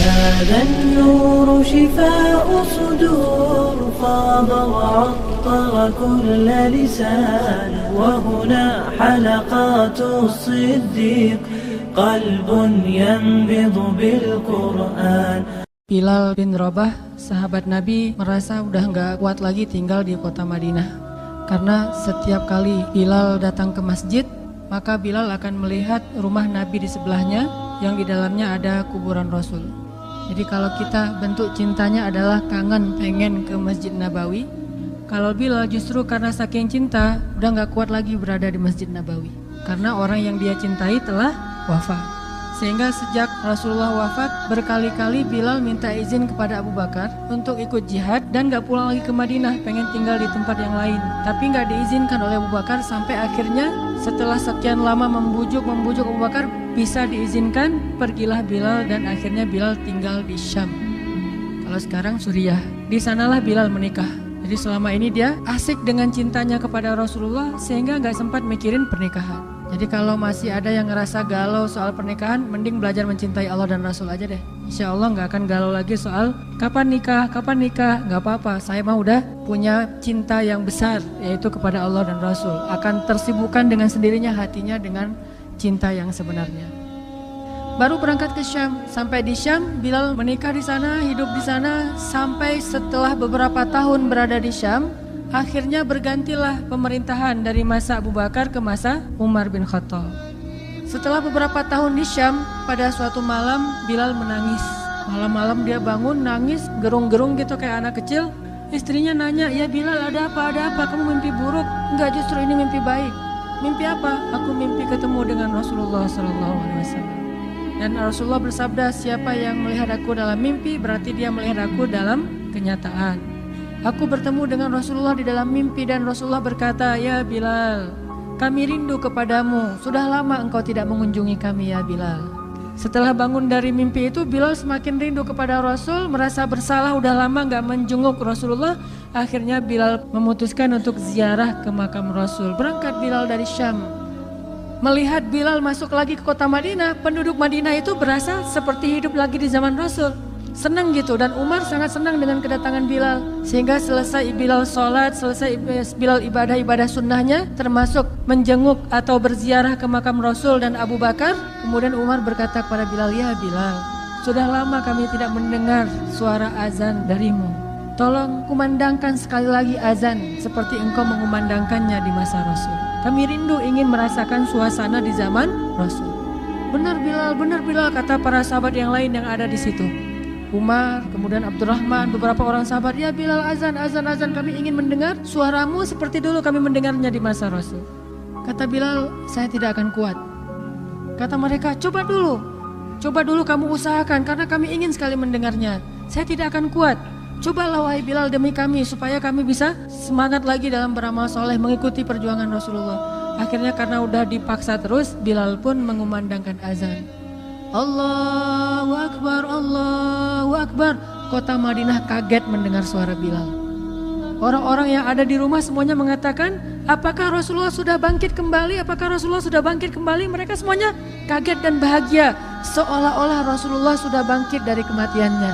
هذا النور شفاء صدور فاض وعطر كل لسان وهنا حلقات الصديق قلب ينبض بالقرآن. Bilal bin Rabah, sahabat Nabi, merasa udah nggak kuat lagi tinggal di kota Madinah. Karena setiap kali Bilal datang ke masjid, maka Bilal akan melihat rumah Nabi di sebelahnya yang di dalamnya ada kuburan Rasul. Jadi kalau kita bentuk cintanya adalah kangen pengen ke Masjid Nabawi, kalau Bilal justru karena saking cinta udah nggak kuat lagi berada di Masjid Nabawi. Karena orang yang dia cintai telah wafat. Sehingga sejak Rasulullah wafat, berkali-kali Bilal minta izin kepada Abu Bakar untuk ikut jihad dan gak pulang lagi ke Madinah, pengen tinggal di tempat yang lain. Tapi gak diizinkan oleh Abu Bakar sampai akhirnya setelah sekian lama membujuk Abu Bakar, bisa diizinkan, pergilah Bilal dan akhirnya Bilal tinggal di Syam. Kalau sekarang Suriah, di sanalah Bilal menikah. Jadi selama ini dia asik dengan cintanya kepada Rasulullah sehingga gak sempat mikirin pernikahan. Jadi kalau masih ada yang ngerasa galau soal pernikahan, mending belajar mencintai Allah dan Rasul aja deh. Insya Allah gak akan galau lagi soal kapan nikah, gak apa-apa. Saya mah udah punya cinta yang besar, yaitu kepada Allah dan Rasul. Akan tersibukkan dengan sendirinya hatinya dengan cinta yang sebenarnya. Baru berangkat ke Syam, sampai di Syam Bilal menikah di sana, hidup di sana, sampai setelah beberapa tahun berada di Syam, akhirnya bergantilah pemerintahan dari masa Abu Bakar ke masa Umar bin Khattab. Setelah beberapa tahun di Syam, pada suatu malam Bilal menangis. Malam-malam dia bangun nangis, gerung-gerung gitu kayak anak kecil. Istrinya nanya, "Ya Bilal, ada apa? Kamu mimpi buruk?" "Enggak, justru ini mimpi baik." "Mimpi apa?" "Aku mimpi ketemu dengan Rasulullah SAW." Dan Rasulullah bersabda, "Siapa yang melihat aku dalam mimpi, berarti dia melihat aku dalam kenyataan." Aku bertemu dengan Rasulullah di dalam mimpi dan Rasulullah berkata, "Ya Bilal, kami rindu kepadamu. Sudah lama engkau tidak mengunjungi kami ya Bilal." Setelah bangun dari mimpi itu, Bilal semakin rindu kepada Rasul, merasa bersalah udah lama gak menjenguk Rasulullah. Akhirnya Bilal memutuskan untuk ziarah ke makam Rasul. Berangkat Bilal dari Syam. Melihat Bilal masuk lagi ke kota Madinah, penduduk Madinah itu berasa seperti hidup lagi di zaman Rasul. Senang gitu, dan Umar sangat senang dengan kedatangan Bilal. Sehingga selesai Bilal sholat, selesai Bilal ibadah sunnahnya, termasuk menjenguk atau berziarah ke makam Rasul dan Abu Bakar. Kemudian Umar berkata kepada Bilal, "Ya Bilal, sudah lama kami tidak mendengar suara azan darimu. Tolong kumandangkan sekali lagi azan seperti engkau mengumandangkannya di masa Rasul. Kami rindu ingin merasakan suasana di zaman Rasul." Benar Bilal, kata para sahabat yang lain yang ada di situ. Umar, kemudian Abdurrahman, beberapa orang sahabat, "Ya Bilal, azan, kami ingin mendengar suaramu seperti dulu kami mendengarnya di masa Rasul." Kata Bilal, "Saya tidak akan kuat." Kata mereka, coba dulu kamu usahakan karena kami ingin sekali mendengarnya. "Saya tidak akan kuat. Cobalah wahai Bilal demi kami supaya kami bisa semangat lagi dalam beramal soleh mengikuti perjuangan Rasulullah." Akhirnya karena udah dipaksa terus, Bilal pun mengumandangkan azan. Allahu Akbar, Allahu Akbar. Kota Madinah kaget mendengar suara Bilal. Orang-orang yang ada di rumah semuanya mengatakan, "Apakah Rasulullah sudah bangkit kembali? Apakah Rasulullah sudah bangkit kembali?" Mereka semuanya kaget dan bahagia, seolah-olah Rasulullah sudah bangkit dari kematiannya.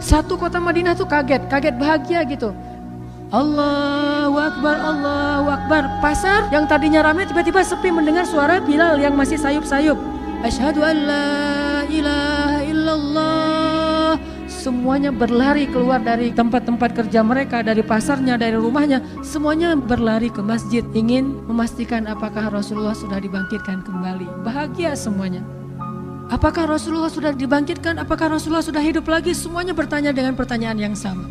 Satu kota Madinah tuh kaget bahagia gitu. Allahu Akbar, Allahu Akbar. Pasar yang tadinya ramai tiba-tiba sepi mendengar suara Bilal yang masih sayup-sayup. Asyhadu an la ilaha illallah. Semuanya berlari keluar dari tempat-tempat kerja mereka, dari pasarnya, dari rumahnya. Semuanya berlari ke masjid, ingin memastikan apakah Rasulullah sudah dibangkitkan kembali. Bahagia semuanya. Apakah Rasulullah sudah dibangkitkan? Apakah Rasulullah sudah hidup lagi? Semuanya bertanya dengan pertanyaan yang sama.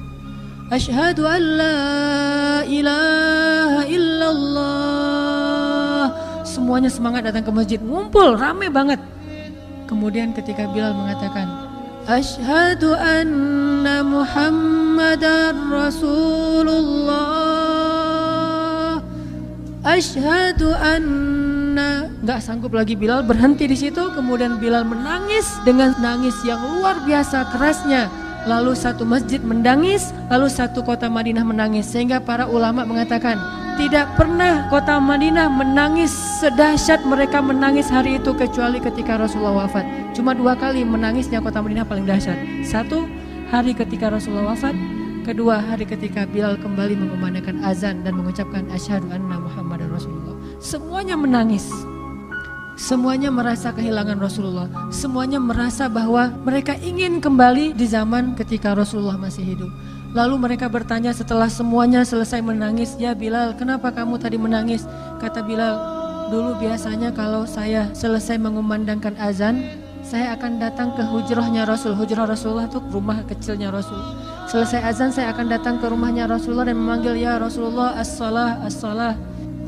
Asyhadu an la ilaha illallah. Semuanya semangat datang ke masjid, ngumpul, rame banget. Kemudian ketika Bilal mengatakan, "Asyhadu anna Muhammadar Rasulullah. Asyhadu anna." Gak sanggup lagi Bilal, berhenti di situ. Kemudian Bilal menangis dengan nangis yang luar biasa kerasnya. Lalu satu masjid menangis, lalu satu kota Madinah menangis. Sehingga para ulama mengatakan, tidak pernah kota Madinah menangis sedahsyat mereka menangis hari itu kecuali ketika Rasulullah wafat. Cuma 2 kali menangisnya kota Madinah paling dahsyat. 1 hari ketika Rasulullah wafat, kedua hari ketika Bilal kembali mengumandangkan azan dan mengucapkan asyhadu anna Muhammadar Rasulullah. Semuanya menangis. Semuanya merasa kehilangan Rasulullah. Semuanya merasa bahwa mereka ingin kembali di zaman ketika Rasulullah masih hidup. Lalu mereka bertanya setelah semuanya selesai menangis, "Ya Bilal, kenapa kamu tadi menangis?" Kata Bilal, "Dulu biasanya kalau saya selesai mengumandangkan azan, saya akan datang ke hujrahnya Rasul." Hujrah Rasulullah itu rumah kecilnya Rasul. Selesai azan saya akan datang ke rumahnya Rasulullah dan memanggil, "Ya Rasulullah, as-salah, as-salah."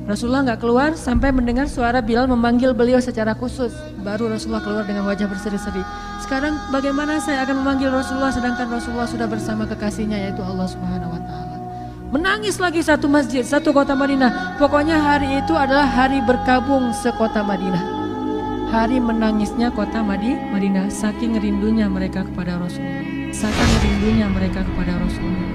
Rasulullah nggak keluar sampai mendengar suara Bilal memanggil beliau secara khusus. Baru Rasulullah keluar dengan wajah berseri-seri. Sekarang bagaimana saya akan memanggil Rasulullah sedangkan Rasulullah sudah bersama kekasihnya yaitu Allah Subhanahu wa Ta'ala. Menangis lagi satu masjid, satu kota Madinah. Pokoknya hari itu adalah hari berkabung sekota Madinah. Hari menangisnya kota Madinah, saking rindunya mereka kepada Rasulullah. Saking rindunya mereka kepada Rasulullah.